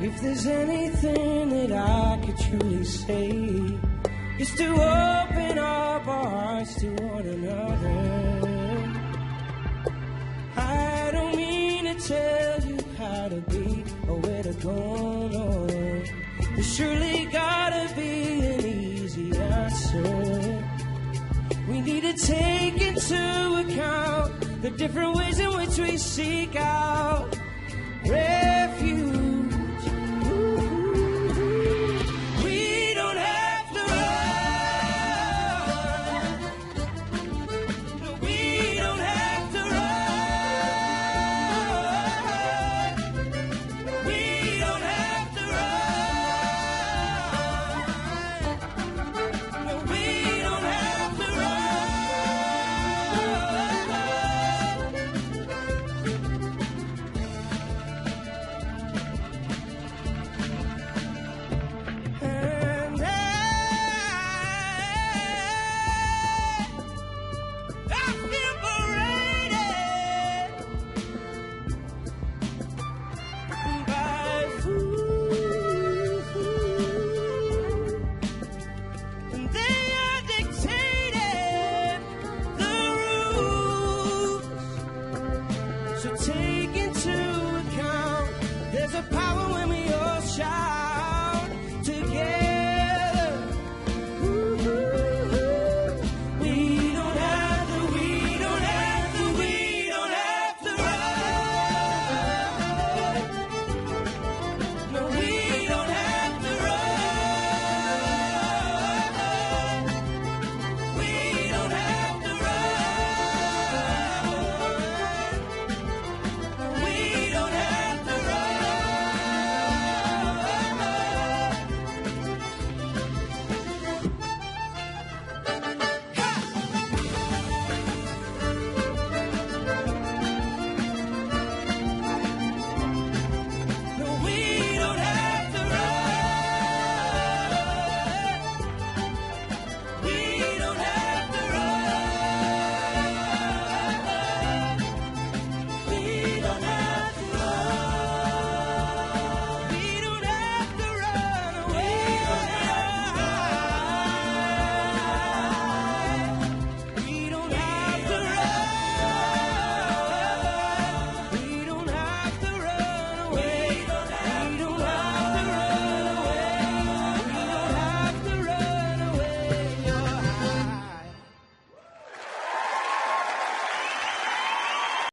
If there's anything that I could truly say, it's to open up our hearts to one another. I don't mean to tell you how to be or where to go, no. There's surely gotta be an easy answer. We need to take into account the different ways in which we seek out refuge.